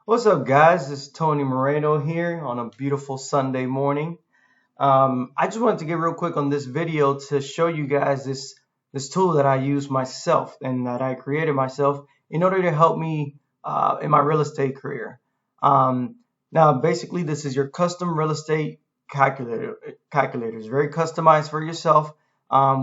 What's up, guys? This is Tony Moreno here on a beautiful Sunday morning. I just wanted to get real quick on this video to show you guys this tool that I use myself and that I created myself in order to help me in my real estate career. Now, basically, this is your custom real estate calculator. Calculator is very customized for yourself.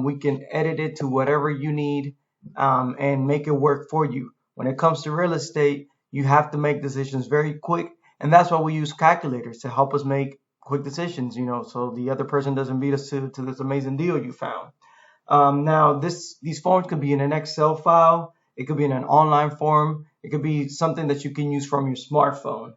We can edit it to whatever you need and make it work for you. When it comes to real estate, you have to make decisions very quick, and that's why we use calculators to help us make quick decisions, so the other person doesn't beat us to this amazing deal you found. Now, these forms could be in an Excel file, it could be in an online form, it could be something that you can use from your smartphone.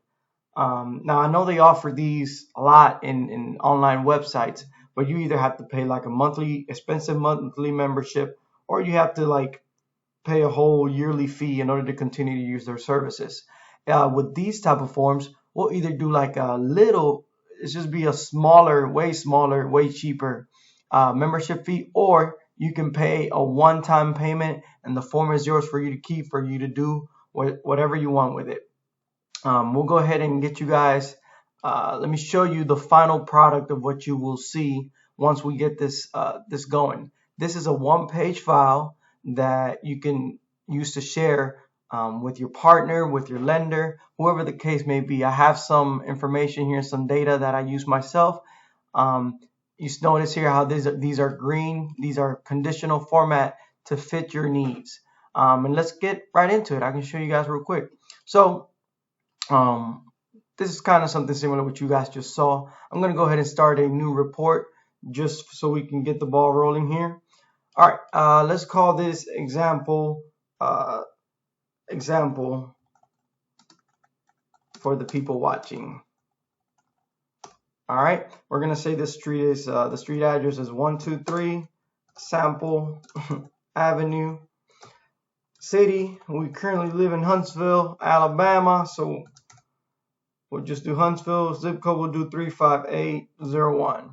Now, I know they offer these a lot in online websites, but you either have to pay like a expensive monthly membership, or you have to like pay a whole yearly fee in order to continue to use their services. With these type of forms, we'll either do like a little, it's just be a smaller, way cheaper membership fee, or you can pay a one-time payment and the form is yours for you to keep, for you to do whatever you want with it. We'll go ahead and get you guys, let me show you the final product of what you will see once we get this going. This is a one-page file that you can use to share with your partner, with your lender, whoever the case may be. I have some information here, some data that I use myself. You notice here how these are green. These are conditional format to fit your needs. And let's get right into it. I can show you guys real quick. So this is kind of something similar to what you guys just saw. I'm going to go ahead and start a new report just so we can get the ball rolling here. All right, let's call this example for the people watching. All right, we're gonna say this street is the street address is 123 Sample Avenue. City, we currently live in Huntsville, Alabama, so we'll just do Huntsville. Zip code we'll do 35801.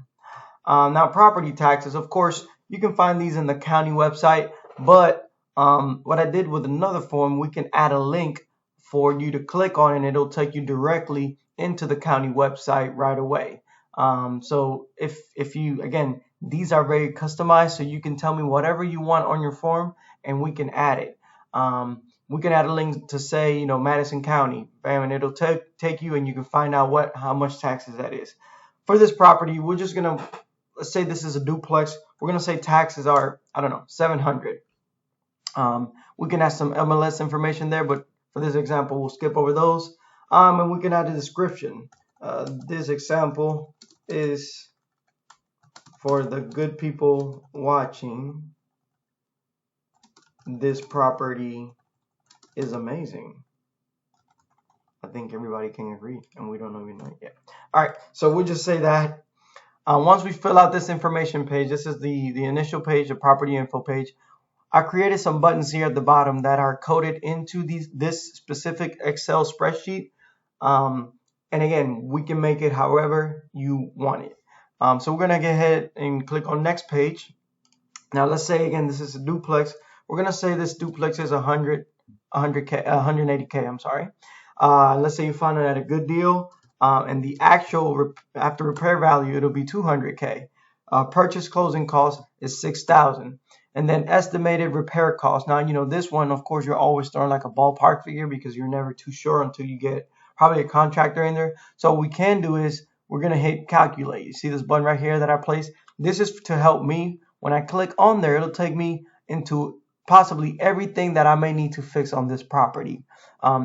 Now, property taxes, of course, you can find these in the county website, but what I did with another form, we can add a link for you to click on, and it'll take you directly into the county website right away. So if you, again, these are very customized, so you can tell me whatever you want on your form, and we can add it. We can add a link to say, Madison County, bam, and it'll take you, and you can find out how much taxes that is. For this property, we're just gonna, let's say this is a duplex. We're gonna say taxes are, I don't know, 700. We can add some MLS information there, but for this example, we'll skip over those. And we can add a description. This example is for the good people watching. This property is amazing. I think everybody can agree, and we don't even know it yet. All right, so we'll just say that. Once we fill out this information page, this is the initial page, the property info page. I created some buttons here at the bottom that are coded into this specific Excel spreadsheet. And again, we can make it however you want it. So we're going to go ahead and click on next page. Now, let's say, again, this is a duplex. We're going to say this duplex is 180K, I'm sorry. Let's say you found it at a good deal. And the actual after repair value, it'll be 200K. Purchase closing cost is 6,000. And then estimated repair cost. Now, this one, of course, you're always throwing like a ballpark figure because you're never too sure until you get probably a contractor in there. So what we can do is we're going to hit calculate. You see this button right here that I placed? This is to help me. When I click on there, it'll take me into possibly everything that I may need to fix on this property.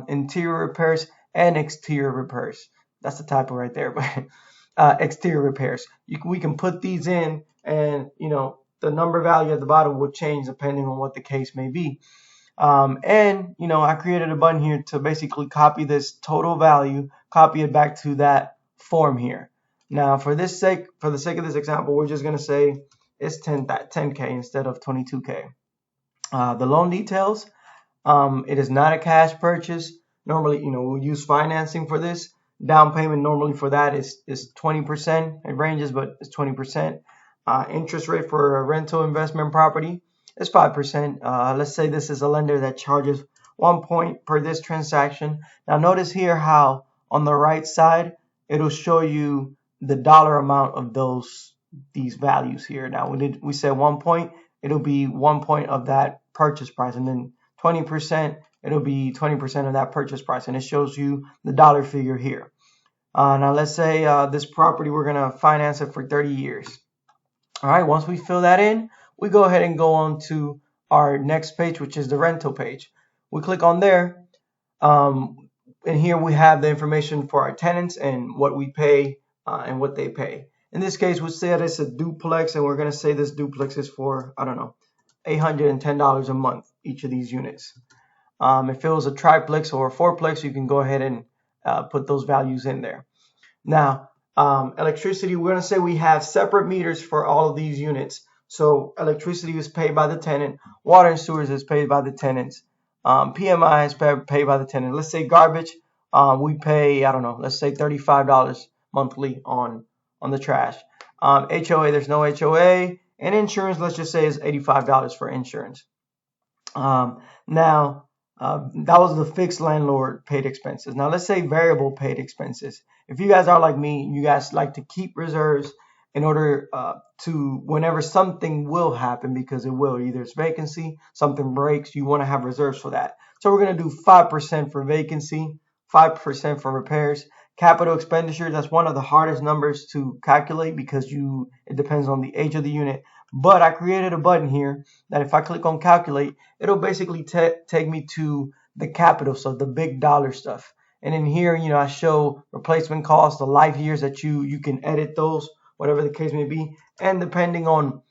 Interior repairs and exterior repairs. That's the typo right there, but exterior repairs. We can put these in, and the number value at the bottom will change depending on what the case may be. And I created a button here to basically copy this total value, copy it back to that form here. Now, for the sake of this example, we're just going to say it's 10K instead of 22K. The loan details, it is not a cash purchase. Normally, we'll use financing for this. Down payment normally for that is 20%. It ranges, but it's 20%. Interest rate for a rental investment property is 5%. Let's say this is a lender that charges 1 point per this transaction. Now notice here how on the right side it'll show you the dollar amount of these values here. Now we said 1 point, it'll be 1 point of that purchase price, and then 20%, it'll be 20% of that purchase price, and it shows you the dollar figure here. Now let's say this property, we're going to finance it for 30 years. All right, once we fill that in, we go ahead and go on to our next page, which is the rental page. We click on there, and here we have the information for our tenants and what we pay and what they pay. In this case, we say that it's a duplex, and we're going to say this duplex is for, I don't know, $810 a month, each of these units. If it was a triplex or a fourplex, you can go ahead and put those values in there. Now, electricity, we're going to say we have separate meters for all of these units. So electricity is paid by the tenant, water and sewers is paid by the tenants, PMI is paid by the tenant. Let's say garbage, we pay, I don't know, let's say $35 monthly on the trash. HOA, there's no HOA, and insurance, let's just say is $85 for insurance. Now, that was the fixed landlord paid expenses. Now let's say variable paid expenses. If you guys are like me, you guys like to keep reserves in order to, whenever something will happen, because it will, either it's vacancy, something breaks, you want to have reserves for that. So we're going to do 5% for vacancy, 5% for repairs. Capital expenditure, that's one of the hardest numbers to calculate because it depends on the age of the unit. But I created a button here that if I click on calculate, it'll basically take me to the capital, so the big dollar stuff. And in here, I show replacement costs, the life years that you can edit those, whatever the case may be. And depending on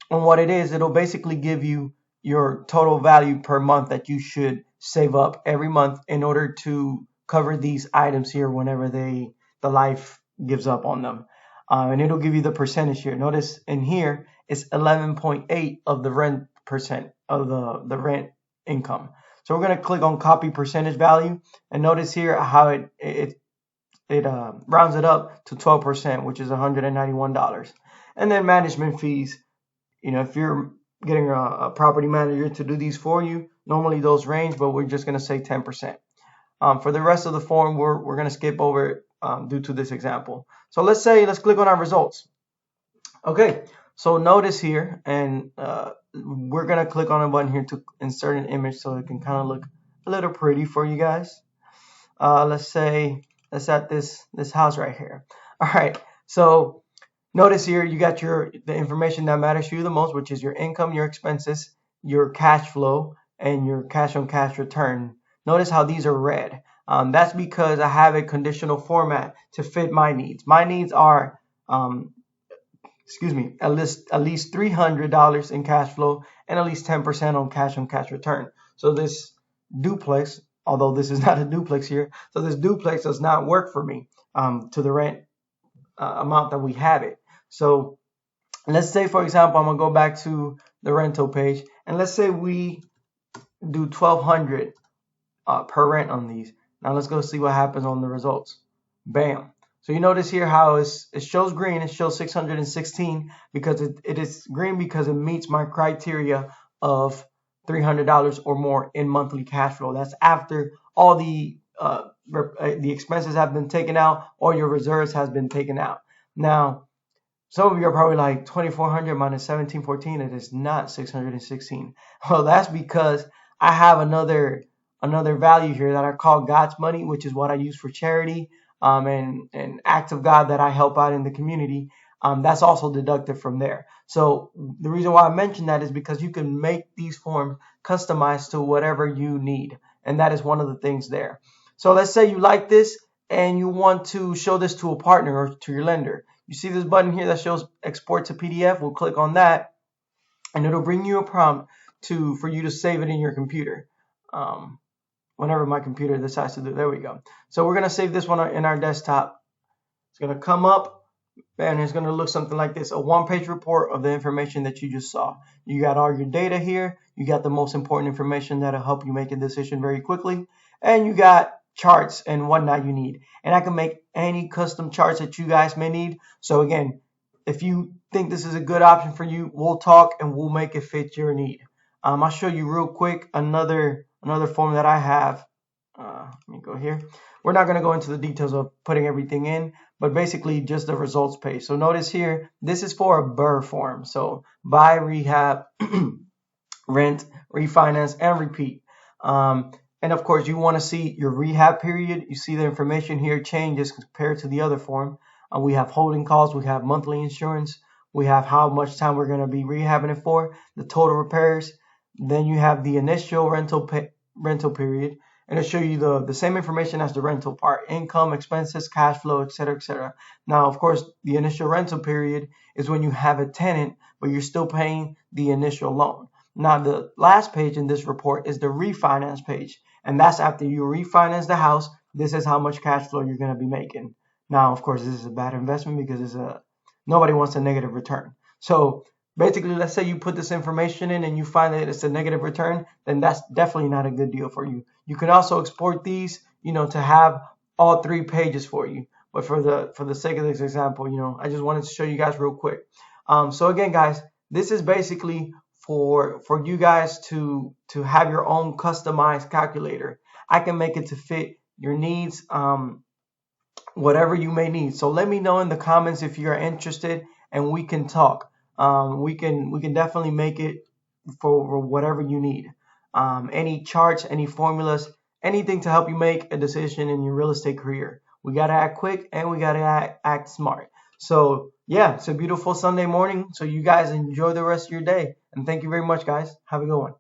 what it is, it'll basically give you your total value per month that you should save up every month in order to cover these items here whenever the life gives up on them. And it'll give you the percentage here. Notice in here it's 11.8 of the rent percent of the rent income. So we're going to click on copy percentage value, and notice here how it rounds it up to 12%, which is $191. And then management fees. If you're getting a property manager to do these for you, normally those range, but we're just going to say 10%. For the rest of the form, we're going to skip over it due to this example. So let's click on our results. Okay, so notice here, and we're going to click on a button here to insert an image so it can kind of look a little pretty for you guys. Let's add this house right here. All right, so notice here you got the information that matters to you the most, which is your income, your expenses, your cash flow, and your cash on cash return. Notice how these are red. That's because I have a conditional format to fit my needs. My needs are, at least $300 in cash flow and at least 10% on cash return. So this duplex, although this is not a duplex here, so this duplex does not work for me to the rent amount that we have it. So let's say, for example, I'm gonna go back to the rental page, and let's say we do $1,200 per rent on these. Now let's go see what happens on the results. Bam. So you notice here how it shows green. It shows 616 because it is green because it meets my criteria of $300 or more in monthly cash flow. That's after all the expenses have been taken out or your reserves has been taken out. Now, some of you are probably like 2,400 minus 1,714. It is not 616. Well, that's because I have another value here that I call God's money, which is what I use for charity and acts of God that I help out in the community. That's also deducted from there. So the reason why I mention that is because you can make these forms customized to whatever you need, and that is one of the things there. So let's say you like this and you want to show this to a partner or to your lender. You see this button here that shows export to PDF. We'll click on that, and it'll bring you a prompt for you to save it in your computer. Whenever my computer decides to do it. There we go. So we're going to save this one in our desktop. It's going to come up, and it's going to look something like this. A one-page report of the information that you just saw. You got all your data here. You got the most important information that'll help you make a decision very quickly. And you got charts and whatnot you need. And I can make any custom charts that you guys may need. So again, if you think this is a good option for you, we'll talk and we'll make it fit your need. I'll show you real quick another another form that I have. Let me go here. We're not going to go into the details of putting everything in, but basically just the results page. So notice here, this is for a BRRRR form. So buy, rehab, rent, refinance, and repeat. And of course, you want to see your rehab period. You see the information here changes compared to the other form. We have holding costs, we have monthly insurance, we have how much time we're going to be rehabbing it for, the total repairs. Then you have the initial rental period, and it'll show you the same information as the rental part: income, expenses, cash flow, etc., etc. Now, of course, the initial rental period is when you have a tenant, but you're still paying the initial loan. Now, the last page in this report is the refinance page, and that's after you refinance the house. This is how much cash flow you're going to be making. Now, of course, this is a bad investment because nobody wants a negative return. So basically, let's say you put this information in and you find that it's a negative return, then that's definitely not a good deal for you. You can also export these, to have all 3 pages for you. But for the sake of this example, I just wanted to show you guys real quick. So again, guys, this is basically for you guys to have your own customized calculator. I can make it to fit your needs, whatever you may need. So let me know in the comments if you're interested, and we can talk. We can definitely make it for whatever you need. Any charts, any formulas, anything to help you make a decision in your real estate career. We gotta act quick and we gotta act smart. So yeah, it's a beautiful Sunday morning. So you guys enjoy the rest of your day, and thank you very much, guys. Have a good one.